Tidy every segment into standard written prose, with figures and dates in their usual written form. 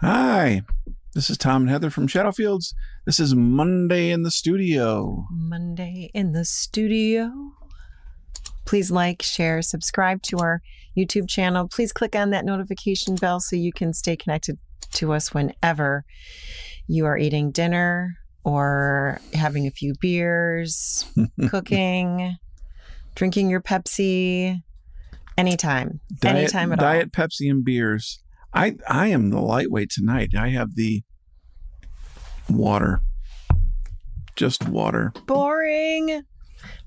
Hi, this is Tom and Heather from Shadowfields. This is Monday in the studio. Monday in the studio. Please like, share, subscribe to our YouTube channel. Please click on that notification bell so you can stay connected to us whenever you are eating dinner or having a few beers, cooking, drinking your Pepsi, anytime at all. Diet Pepsi and beers. I am the lightweight tonight. I have the water. Just water. Boring.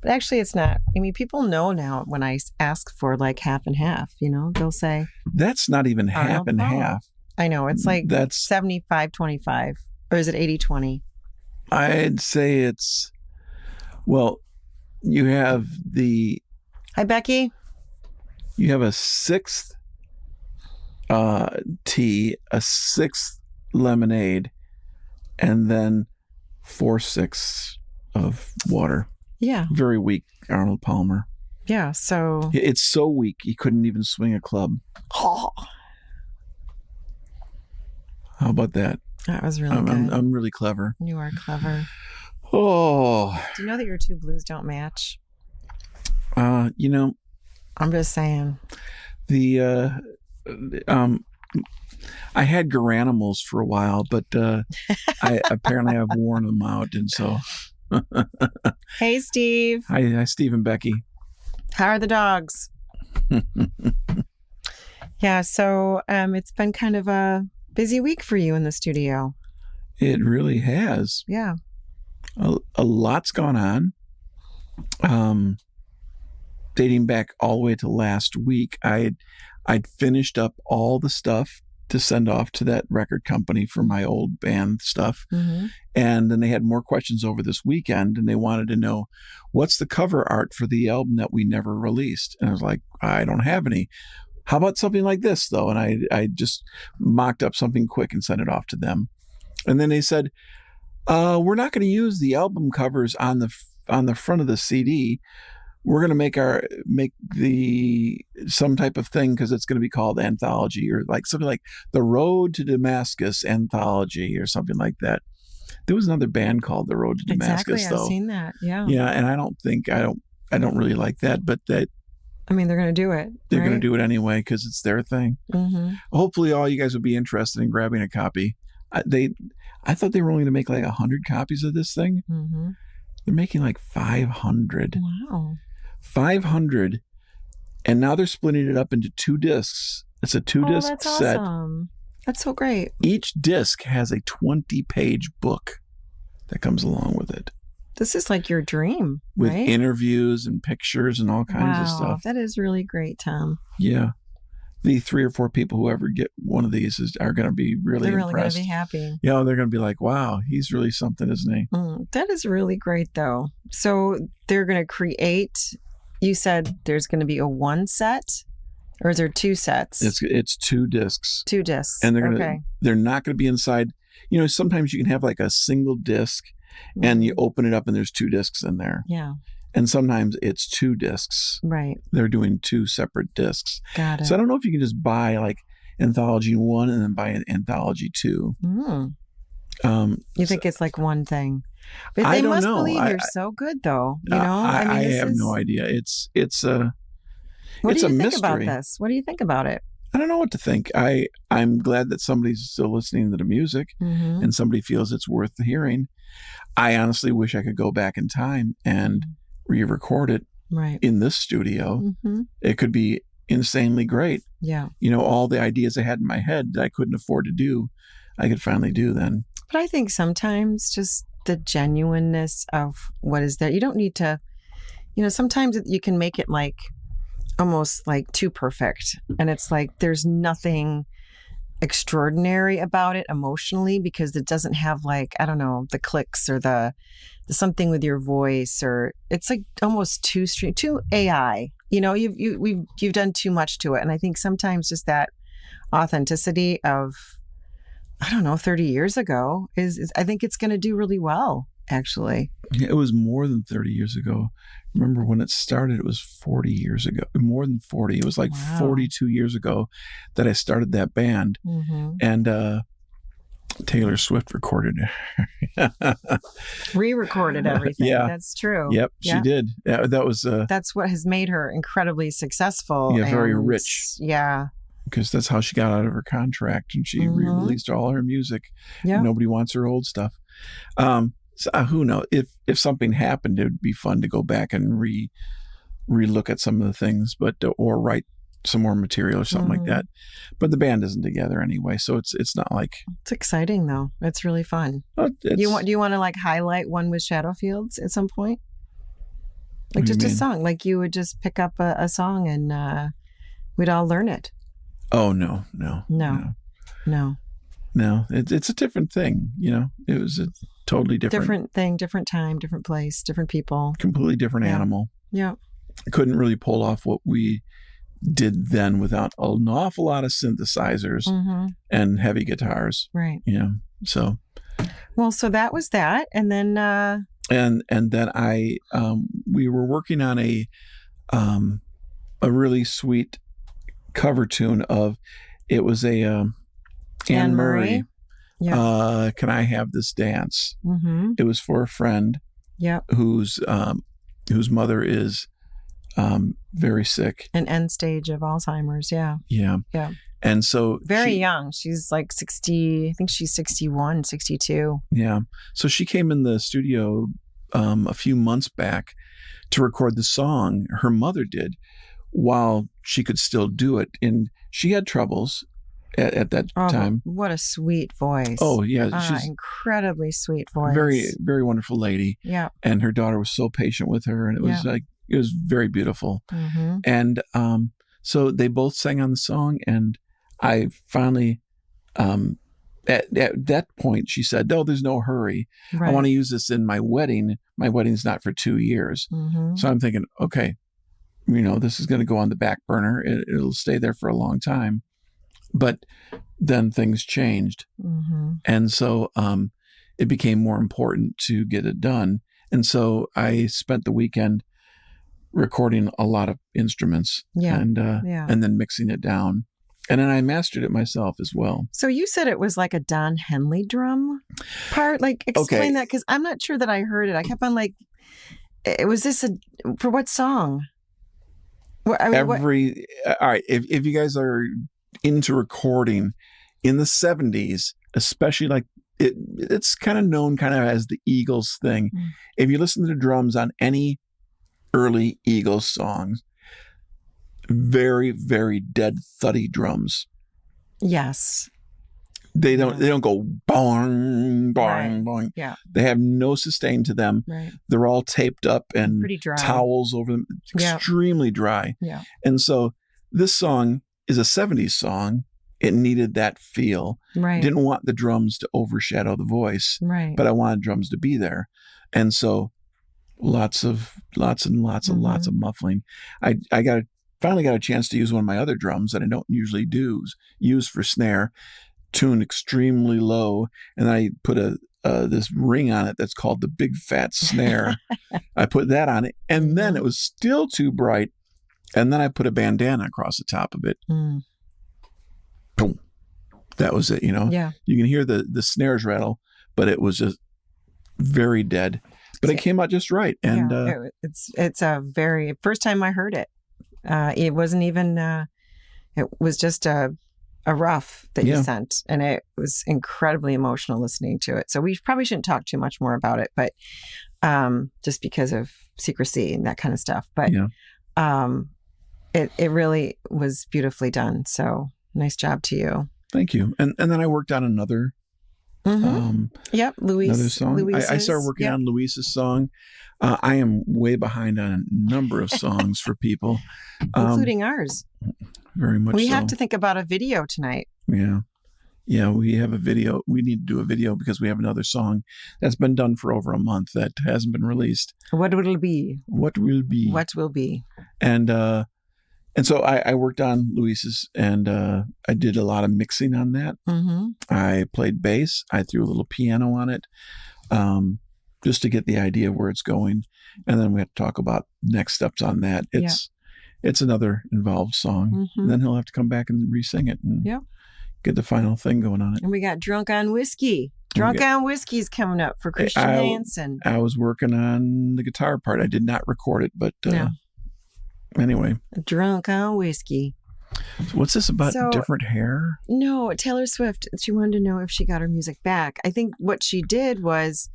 But actually, it's not. I mean, people know now when I ask for like half and half, they'll say. That's not even half and half. I know. It's like that's 75-25. Or is it 80-20? I'd say it's, well, you have the. Hi, Becky. You have a sixth tea, a sixth lemonade, and then 4/6 of water. Yeah. Very weak, Arnold Palmer. Yeah, so... It's so weak, he couldn't even swing a club. Oh. How about that? That was really good. I'm really clever. You are clever. Oh. Do you know that your two blues don't match? I'm just saying. I had Garanimals for a while, but apparently I've worn them out, and so. Hey, Steve. Hi, Steve and Becky. How are the dogs? Yeah, so it's been kind of a busy week for you in the studio. It really has. Yeah. A lot's gone on. Dating back all the way to last week, I'd finished up all the stuff to send off to that record company for my old band stuff. Mm-hmm. And then they had more questions over this weekend, and they wanted to know, what's the cover art for the album that we never released? And I was like, I don't have any. How about something like this, though? And I just mocked up something quick and sent it off to them. And then they said, we're not going to use the album covers on the front of the CD. We're going to make some type of thing, because it's going to be called Anthology, or like something like The Road to Damascus Anthology or something like that. There was another band called The Road to Damascus, exactly, though. I've seen that. Yeah. Yeah, and I don't really like that, but that. I mean, they're going to do it. They're right? going to do it anyway because it's their thing. Mm-hmm. Hopefully, all you guys would be interested in grabbing a copy. I thought they were only going to make like 100 copies of this thing. Mm-hmm. They're making like 500. Wow. 500, and now they're splitting it up into 2 discs. It's a 2-disc that's set. Awesome. That's so great. Each disc has a 20-page book that comes along with it. This is like your dream, with right? Interviews and pictures and all kinds of stuff. That is really great, Tom. Yeah. The 3 or 4 people who ever get one of these are going to be really impressed. They're really going to be happy. Yeah, they're going to be like, wow, he's really something, isn't he? That is really great, though. So they're going to create, you said there's going to be a 1 set, or is there 2 sets? It's 2 discs. 2 discs. And they're not going to be inside. Sometimes you can have like a single disc, and you open it up and there's 2 discs in there. Yeah. And sometimes it's 2 discs. Right. They're doing 2 separate discs. Got it. So I don't know if you can just buy like Anthology 1 and then buy an Anthology 2. You think it's like one thing? But I they don't must know. believe you're so good, though. I have no idea. It's a mystery. What do you think about this? What do you think about it? I don't know what to think. I'm glad that somebody's still listening to the music, and somebody feels it's worth hearing. I honestly wish I could go back in time and re-record it in this studio. It could be insanely great. Yeah. All the ideas I had in my head that I couldn't afford to do, I could finally do then. But I think sometimes just the genuineness of what is there, you don't need to, sometimes you can make it like almost like too perfect. And it's like there's nothing extraordinary about it emotionally, because it doesn't have like, I don't know, the clicks or the something with your voice, or it's like almost too AI. You've done too much to it. And I think sometimes just that authenticity of, I don't know, 30 years ago is I think it's going to do really well, actually. Yeah, it was more than 30 years ago. Remember when it started, it was 40 years ago, more than 40. It was like 42 years ago that I started that band. And Taylor Swift recorded it. Re-recorded everything. Yeah. That's true. Yep, she did. That was that's what has made her incredibly successful. Yeah, very and, rich. Yeah. Because that's how she got out of her contract, and she re-released all her music. Yeah. Nobody wants her old stuff. So, who knows? If something happened, it would be fun to go back and re-look at some of the things, or write some more material or something like that. But the band isn't together anyway, so it's not like it's exciting though. It's really fun. Do you want to like highlight one with Shadowfields at some point? Like just a song, like you would just pick up a song and we'd all learn it. Oh no. It's a different thing. It was a totally different thing, different time, different place, different people, completely different animal. Yeah, I couldn't really pull off what we did then without an awful lot of synthesizers and heavy guitars. Right. So. Well, so that was that, and then. And then we were working on a really sweet cover tune of, it was a Anne Murray. Yeah. Can I Have This Dance? Mm-hmm. It was for a friend. Yeah. Whose mother is very sick. An end stage of Alzheimer's. Yeah. Yeah. Yeah. And so very young. She's like 60, I think she's 61, 62. Yeah. So she came in the studio a few months back to record the song. Her mother did, while she could still do it. And she had troubles at that time. What a sweet voice. Oh, yeah. She's incredibly sweet voice. Very, very wonderful lady. Yeah. And her daughter was so patient with her. And it was it was very beautiful. Mm-hmm. And so they both sang on the song. And I finally, at that point, she said, "No, there's no hurry. Right. I want to use this in my wedding. My wedding's not for 2 years." Mm-hmm. So I'm thinking, okay, this is going to go on the back burner. It'll stay there for a long time. But then things changed. Mm-hmm. And so it became more important to get it done. And so I spent the weekend recording a lot of instruments and then mixing it down. And then I mastered it myself as well. So you said it was like a Don Henley drum part? Like, explain that, because I'm not sure that I heard it. I kept on like, was this for what song? All right. If you guys are into recording in the 70s, especially like it's kind of known kind of as the Eagles thing. Mm. If you listen to the drums on any early Eagles songs, very, very dead, thuddy drums. Yes. They don't go boing, boing, boing. Yeah. They have no sustain to them. Right. They're all taped up and pretty dry. Towels over them. Extremely dry. Yeah. And so this song is a 70s song. It needed that feel. Right. Didn't want the drums to overshadow the voice. Right. But I wanted drums to be there. And so lots of muffling. I finally got a chance to use one of my other drums that I don't usually use for snare, tuned extremely low, and I put this ring on it that's called the Big Fat Snare. I put that on it, and then it was still too bright, and then I put a bandana across the top of it. Mm. Boom. That was it. Yeah. You can hear the snares rattle, but it was just very dead. But it came out just right, and it's a very first time I heard it. It wasn't even. It was just a rough that you sent, and it was incredibly emotional listening to it. So we probably shouldn't talk too much more about it, but just because of secrecy and that kind of stuff. But it really was beautifully done. So nice job to you. Thank you. And then I worked on another. Luis. Another song. I started working on Luis's song. I am way behind on a number of songs for people, including ours. Very much. We have to think about a video tonight. Yeah. We have a video. We need to do a video because we have another song that's been done for over a month that hasn't been released. What will it be? What will be? What will be? And so I worked on Luis's, and I did a lot of mixing on that. Mm-hmm. I played bass. I threw a little piano on it, just to get the idea of where it's going. And then we have to talk about next steps on that. It's another involved song. Mm-hmm. And then he'll have to come back and re-sing it and get the final thing going on it. And we got Drunk on Whiskey. Drunk on Whiskey's coming up for Christian Hansen. I was working on the guitar part. I did not record it, but anyway. Drunk on Whiskey. So what's this about different hair? No, Taylor Swift. She wanted to know if she got her music back. I think what she did was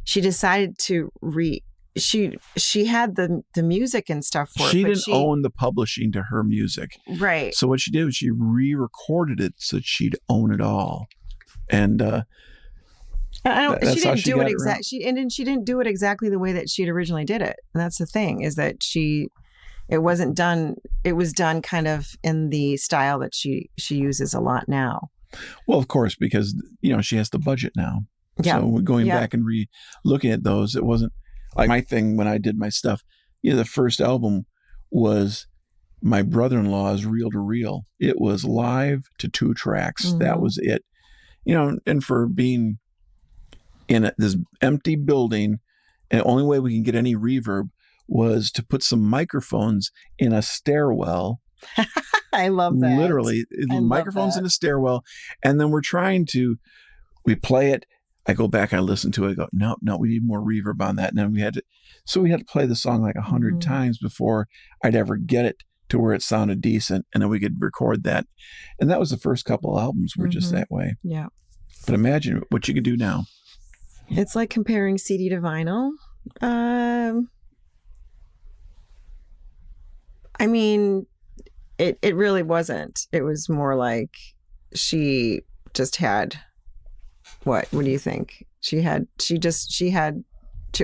she decided to she had the music and stuff for it. She didn't own the publishing to her music. Right. So what she did was she re-recorded it so that she'd own it all. And she didn't do it exactly. She didn't do it exactly the way that she'd originally did it. And that's the thing, is that it wasn't done. It was done kind of in the style that she uses a lot now. Well, of course, because she has the budget now. Yeah. So going back and looking at those, it wasn't like my thing when I did my stuff. The first album was my brother-in-law's reel to reel. It was live to 2 tracks. Mm-hmm. That was it. And for being in this empty building, and the only way we can get any reverb was to put some microphones in a stairwell. I love that. Literally, microphones in a stairwell. And then we play it. I go back, I listen to it. I go, no, we need more reverb on that. And then we had to play the song like 100 times before I'd ever get it to where it sounded decent. And then we could record that. And that was the first couple of albums were just that way. Yeah. But imagine what you could do now. It's like comparing CD to vinyl. I mean, it really wasn't. It was more like she just had, what do you think? It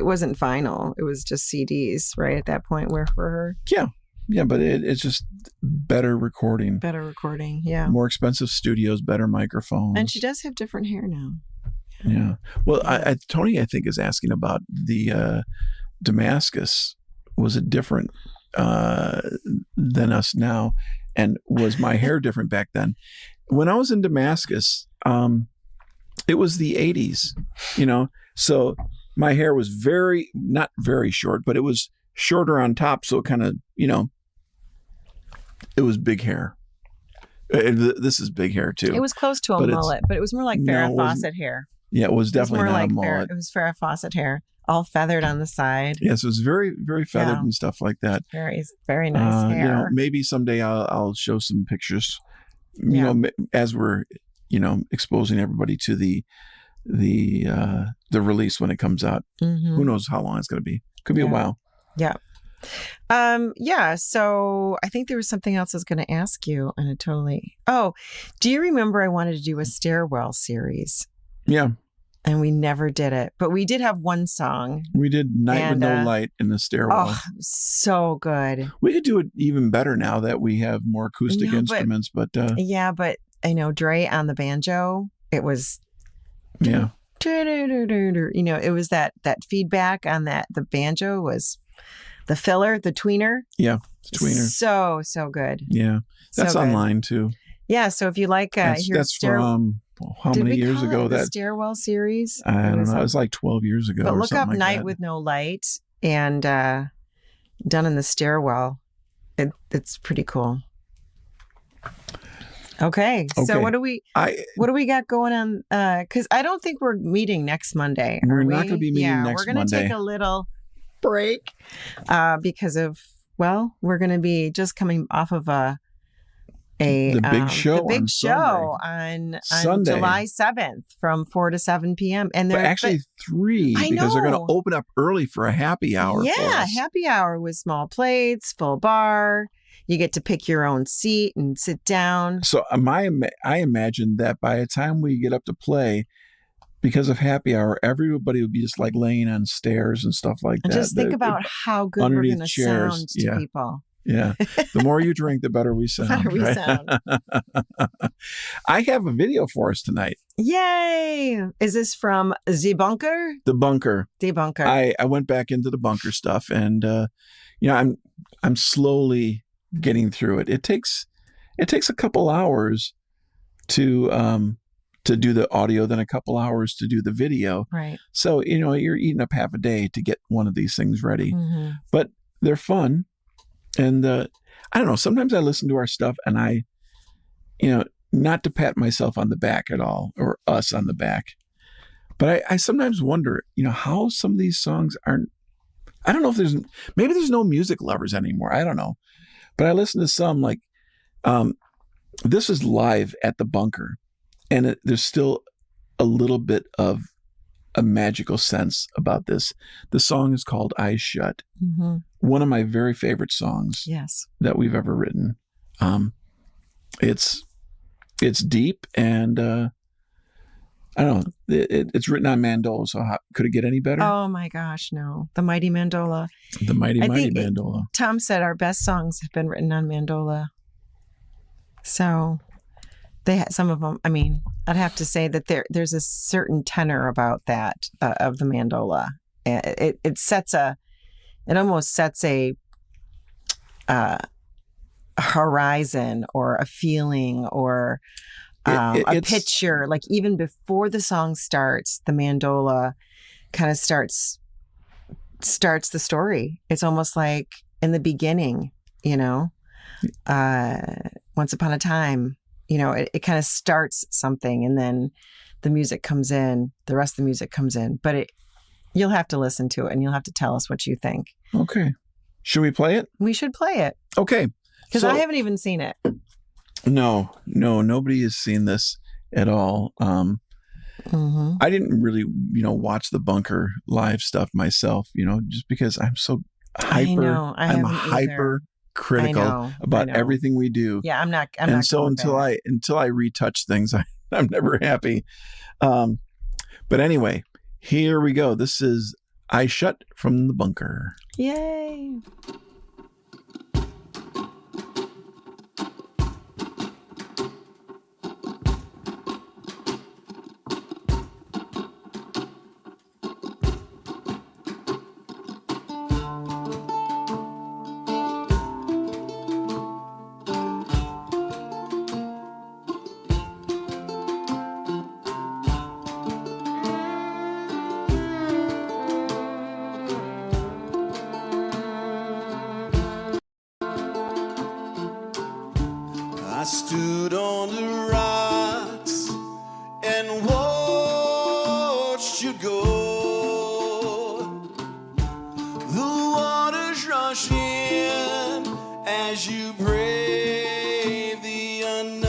wasn't vinyl. It was just CDs, right? At that point for her. Yeah. Yeah, but it's just better recording. Better recording, yeah. More expensive studios, better microphones. And she does have different hair now. Yeah. Well, Tony, I think, is asking about the Damascus. Was it different than us now? And was my hair different back then? When I was in Damascus, it was the 80s, so my hair was not very short, but it was shorter on top. So it kind of, it was big hair. This is big hair too. It was close to a mullet, but it was more like Farrah Fawcett hair. Yeah, it was definitely not a mullet. It was Farrah Fawcett hair, all feathered on the side. Yes, it was very, very feathered and stuff like that. Very, very nice hair. Maybe someday I'll show some pictures. As we're exposing everybody to the release when it comes out. Mm-hmm. Who knows how long it's going to be? Could be a while. Yeah. So I think there was something else I was going to ask you, and do you remember I wanted to do a stairwell series? Yeah. And we never did it, but we did have one song. We did Night with No Light in the Stairwell. Oh, so good. We could do it even better now that we have more acoustic instruments, but I know Dre on the banjo, it was it was that feedback on the banjo was the filler, the tweener. Yeah, the tweener. So good. Yeah. That's so online too. Yeah, so if you like that's from how many years ago? The Stairwell series? I don't know. It was like 12 years ago. But look up Night with No Light and Done in the Stairwell. It's pretty cool. Okay. So what do we got going on? Because I don't think we're meeting next Monday. We're not going to be meeting next Monday. We're going to take a little break because of we're going to be just coming off of the big show on Sunday. July 7th from 4 to 7 p.m. And they're actually 3 because they're going to open up early for a happy hour. Yeah, happy hour with small plates, full bar. You get to pick your own seat and sit down. So I imagine that by the time we get up to play, because of happy hour, everybody would be just like laying on stairs and stuff like that. And just think about how good we're going to sound to people. Yeah. The more you drink, the better we sound. I have a video for us tonight. Yay. Is this from The Bunker? The Bunker. The Bunker. I went back into the Bunker stuff and, I'm slowly getting through it. It takes a couple hours to do the audio, then a couple hours to do the video. Right. So, you're eating up half a day to get one of these things ready. Mm-hmm. But they're fun. And I don't know, sometimes I listen to our stuff and I, not to pat myself on the back at all, or us on the back, but I sometimes wonder, how some of these songs aren't. I don't know if maybe there's no music lovers anymore. I don't know, but I listen to some like this is live at the Bunker, and there's still a little bit of a magical sense about this. The song is called "Eyes Shut." Mm-hmm. One of my very favorite songs Yes. that we've ever written. It's deep, and I don't know. It's written on mandola, so could it get any better? Oh my gosh, no. The Mighty Mandola. The mighty think mandola. Tom said our best songs have been written on mandola. So they had some of them. I mean, I'd have to say that there's a certain tenor about that of the mandola. It almost sets a horizon or a feeling or a picture. Like even before the song starts, the mandola kind of starts the story. It's almost like in the beginning, once upon a time, it kind of starts something, and then the music comes in, the rest of the music comes in, but you'll have to listen to it and you'll have to tell us what you think. Okay. Should we play it? We should play it. Okay. Because I haven't even seen it. No, nobody has seen this at all. Mm-hmm. I didn't really, watch the Bunker live stuff myself, just because I'm so hyper. I'm hyper critical about everything we do. Yeah, I'm not. So until I retouch things, I'm never happy. But anyway, here we go. This is "Eyes Shut" from the Bunker. Yay. I stood on the rocks and watched you go. The waters rush in as you brave the unknown.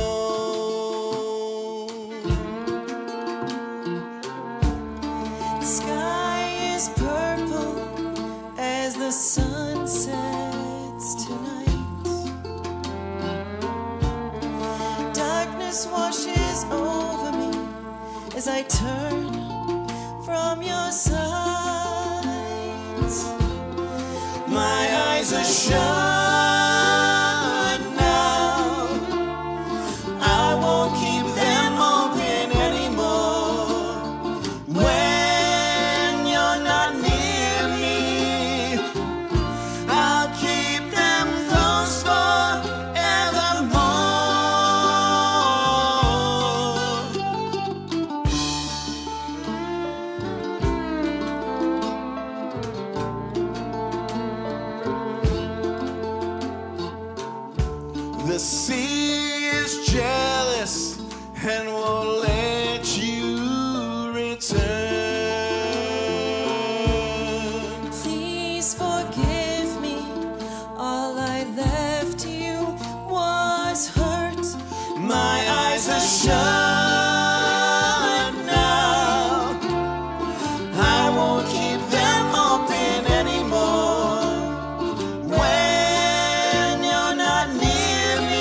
The sky is purple as the sun sets tonight. Washes over me as I turn from your sight. My eyes are shut now. I won't keep them open anymore. When you're not near me, I'll keep them closed forevermore. The sea is jealous and won't let you return. Please forgive me. All I left you was hurt. My eyes are shut now. I won't keep them open anymore. When you're not near me,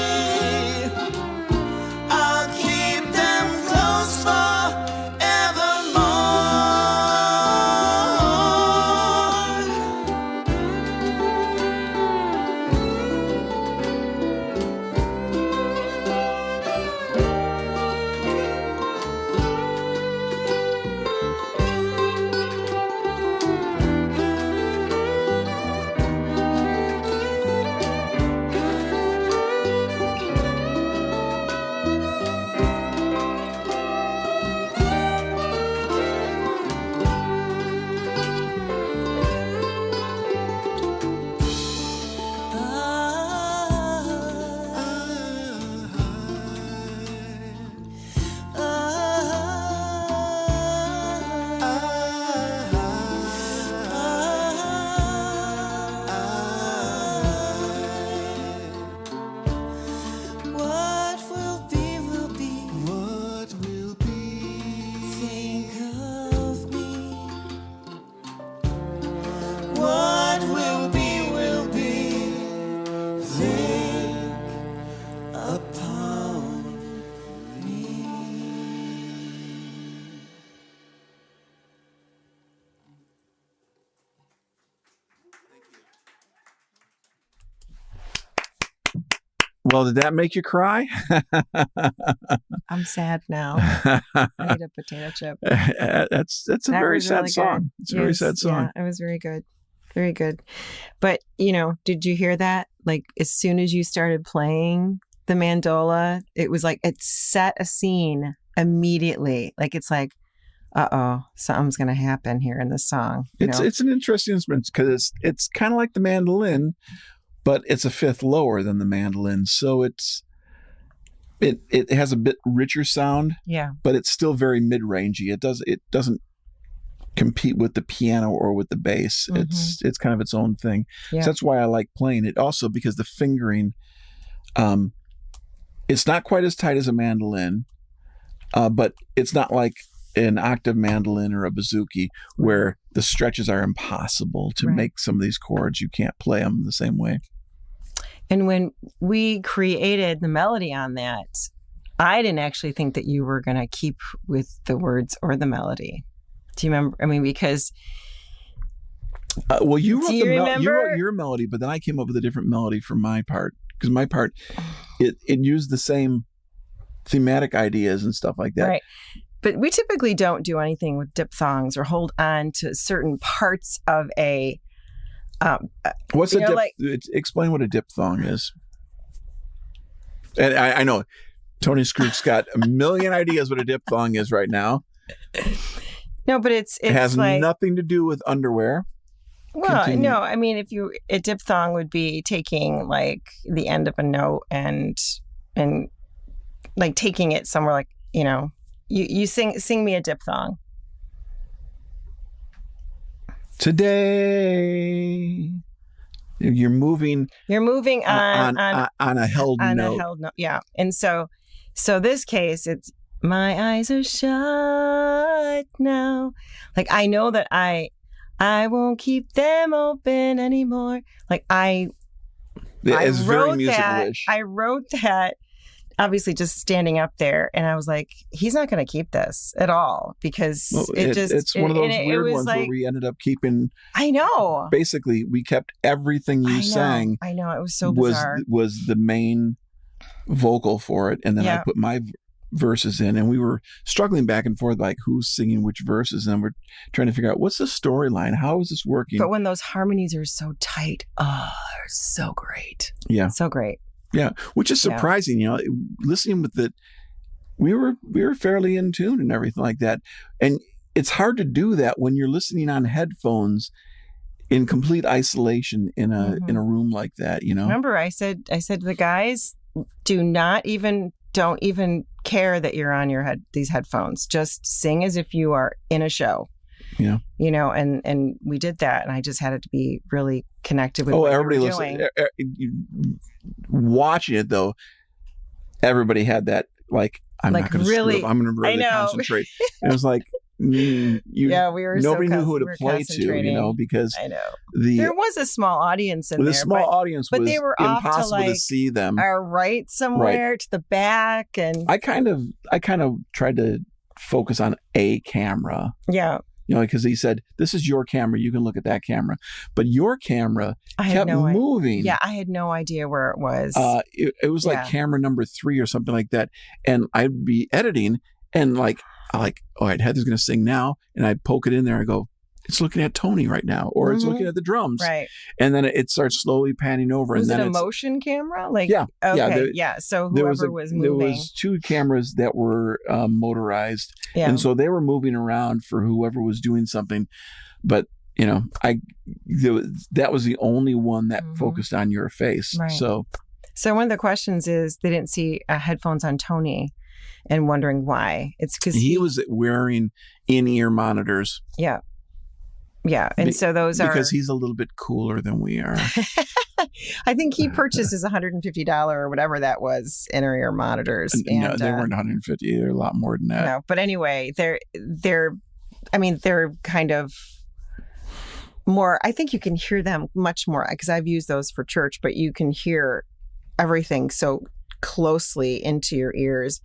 Well, did that make you cry? I'm sad now. I need a potato chip. That's a That very was sad really song. good. It's a very Yes, sad song. Yeah, it was very good. Very good. But, did you hear that? Like, as soon as you started playing the mandola, it was like it set a scene immediately. Like, it's like, uh-oh, something's going to happen here in this song. It's an interesting instrument because it's kind of like the mandolin, but it's a fifth lower than the mandolin. So it has a bit richer sound, Yeah. but it's still very mid-rangey. It doesn't compete with the piano or with the bass. It's kind of its own thing. Yeah. So that's why I like playing it. Also because the fingering, it's not quite as tight as a mandolin, but it's not like an octave mandolin or a bouzouki where the stretches are impossible to Right. make some of these chords. You can't play them the same way. And when we created the melody on that, I didn't actually think that you were going to keep with the words or the melody. Do you remember? I mean, because Well, you wrote Do you you remember? wrote your melody, but then I came up with a different melody for my part because my part it used the same thematic ideas and stuff like that. right. But we typically don't do anything with diphthongs or hold on to certain parts of a. What's a like- explain what a diphthong is? And I know Tony Scrooge's got a million ideas what a diphthong is right now. No, but it's It has like nothing to do with underwear. well, continue. no. I mean, a diphthong would be taking like the end of a note and like taking it somewhere like you sing me a diphthong. Today, you're moving You're moving on on a held on note. a held note. Yeah. And so this case, it's my eyes are shut now. Like I know that I won't keep them open anymore. Like I It's very wrote that. musical-ish. I wrote that obviously just standing up there and I was like, he's not going to keep this at all because Well, it's one of those it weird was ones where like, we ended up keeping. I know. Basically, we kept everything you sang I know. It was so was bizarre. the main vocal for it, and then I Yeah. put my verses in, and we were struggling back and forth like who's singing which verses, and we're trying to figure out what's the storyline, how is this working. But when those harmonies are so tight, they're so great. Yeah. So great. Yeah, which is Yeah. surprising. Listening with it, we were fairly in tune and everything like that. And it's hard to do that when you're listening on headphones in complete isolation in a room like that. Remember, I said to the guys, don't even care that you're on these headphones. Just sing as if you are in a show. Yeah. And we did that, and I just had it to be really connected with Oh, what everybody you were looks doing. watching it though. Everybody had that like I'm Like not going to really- I'm going to really I know. concentrate. And it was like Yeah, we were. nobody so knew who to we were play to, concentrating. because I know the there was a small audience in the there, small audience but was they were off to, impossible to like, see them. are right somewhere to the back, and I kind of tried to focus on a camera, yeah, because he said, this is your camera. You can look at that camera, but your camera I had kept no idea. moving. Yeah, I had no idea where it was. It was like Yeah. camera number 3 or something like that. And I'd be editing and all right, Heather's going to sing now. And I'd poke it in there. I go, it's looking at Tony right now, or it's Mhm. looking at the drums. Right. And then it starts slowly panning over. Was and it then a it's, motion camera? Like, Yeah, yeah, okay, there- yeah. So there whoever was was moving, there was 2 cameras that were motorized. yeah, And so they were moving around for whoever was doing something. But, that was the only one that Mhm. focused on your face. Right. So So one of the questions is they didn't see headphones on Tony, and wondering why. It's because he was wearing in-ear monitors yeah, and so those are because he's a little bit cooler than we are. I think he purchased his $150 or whatever that was in-ear monitors. No, And, they weren't 150. They're a lot more than that. no, but anyway, they're kind of more. I think you can hear them much more because I've used those for church, but you can hear everything so closely into your ears.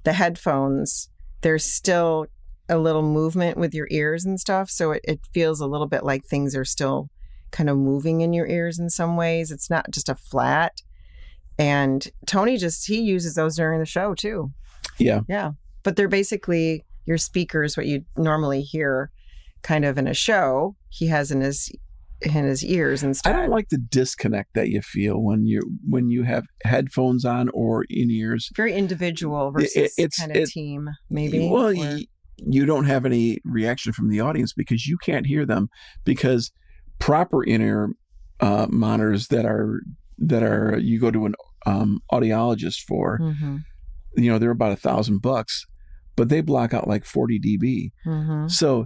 The headphones, there's still a little movement with your ears and stuff, so it feels a little bit like things are still kind of moving in your ears in some ways. It's not just a flat. And Tony he uses those during the show too. Yeah. Yeah. But they're basically your speakers, what you normally hear kind of in a show, he has in his ears instead. I don't like the disconnect that you feel when you have headphones on or in ears. Very individual versus kind of team, maybe. Well, you don't have any reaction from the audience because you can't hear them, because proper in-ear monitors that are you go to an audiologist for, Mm-hmm. They're about $1,000, but they block out like 40 dB. Mm-hmm. So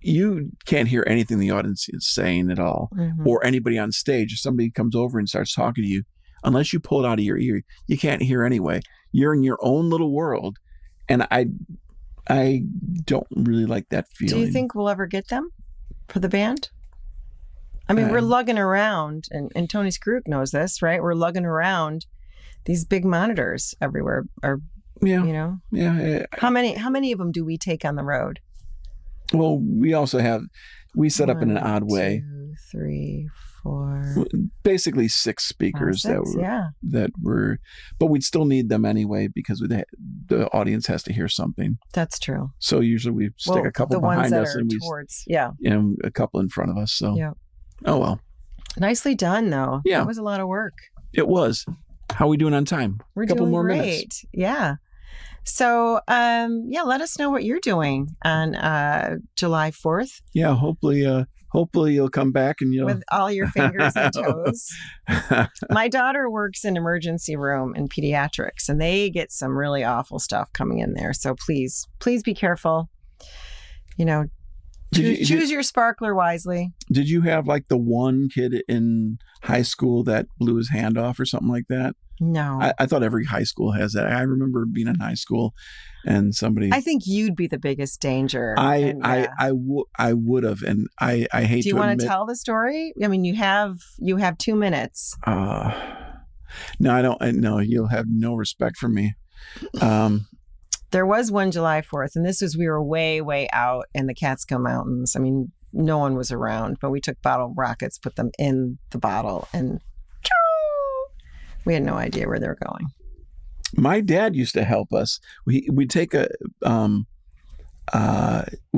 you can't hear anything the audience is saying at all, Mm-hmm. or anybody on stage. If somebody comes over and starts talking to you, unless you pull it out of your ear, you can't hear anyway. You're in your own little world, and I don't really like that feeling. Do you think we'll ever get them for the band? I mean, we're lugging around, and Tony Skruk knows this, right? We're lugging around these big monitors everywhere. Or Yeah. how many of them do we take on the road? Well, we set up in an odd way. 1, 2, 3, 4. Basically 6 speakers 6, that were, but we'd still need them anyway because the audience has to hear something. That's true. So usually we stick a couple behind us and and a couple in front of us. So yeah. Oh well. Nicely done, though. Yeah. That was a lot of work. It was. How are we doing on time? We're a couple doing more great. minutes. Yeah. So, let us know what you're doing on July 4th. Yeah, hopefully you'll come back and with all your fingers and toes. My daughter works in emergency room in pediatrics, and they get some really awful stuff coming in there. So please be careful. Choose your sparkler wisely. Did you have like the one kid in high school that blew his hand off or something like that? No. I thought every high school has that. I remember being in high school and somebody. I think you'd be the biggest danger. I would have, and I hate to Do you want to tell the story? I mean, you have 2 minutes. No, I don't. No, you'll have no respect for me. There was one July 4th, and we were way, way out in the Catskill Mountains. I mean, no one was around, but we took bottle rockets, put them in the bottle, and we had no idea where they were going. My dad used to help us. We'd take what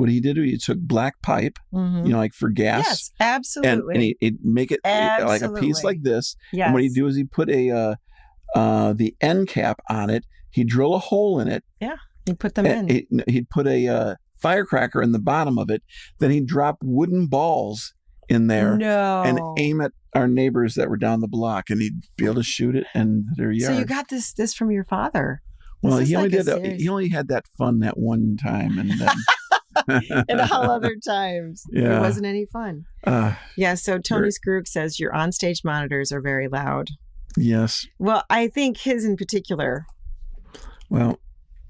he did, he took black pipe, like for gas. Yes, absolutely. And he'd make it like a piece like this. Yes. And what he'd do is he'd put the end cap on it. He'd drill a hole in it. Yeah, he'd put them in. He'd put a firecracker in the bottom of it. Then he'd drop wooden balls in there and aim at our neighbors that were down the block, and he'd be able to shoot it in their yard. So you got this from your father. Well, he only had that fun that one time, and then and all other times it wasn't any fun. So Tony Skruk says your onstage monitors are very loud. Yes. Well, I think his in particular. Well,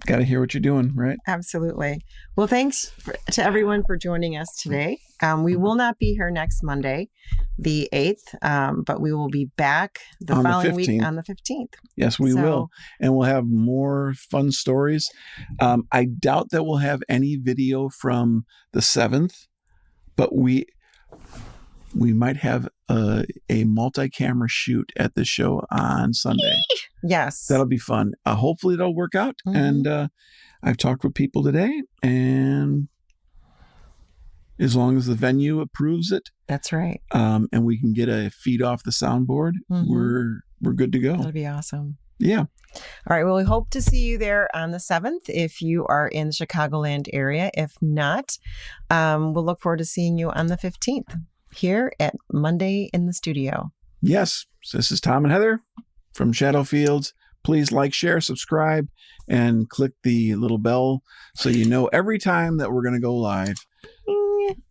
got to hear what you're doing, right? Absolutely. Well, thanks to everyone for joining us today. We will not be here next Monday, the 8th, but we will be back the following week on the 15th. Yes, we will. And we'll have more fun stories. I doubt that we'll have any video from the 7th, but we might have a multi-camera shoot at the show on Sunday. Yes. That'll be fun. Hopefully it'll work out. Mm-hmm. And I've talked with people today, and as long as the venue approves it. That's right. And we can get a feed off the soundboard, we're good to go. That'll be awesome. Yeah. All right. Well, we hope to see you there on the 7th if you are in the Chicagoland area. If not, we'll look forward to seeing you on the 15th here at Monday in the Studio. Yes. This is Tom and Heather from Shadowfields. Please like, share, subscribe, and click the little bell so you know every time that we're going to go live.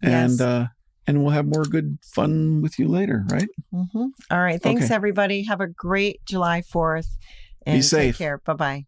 Yes. And we'll have more good fun with you later, right? Mm-hmm. All right. Thanks, everybody. Have a great July 4th. And be safe. Take care. Bye-bye.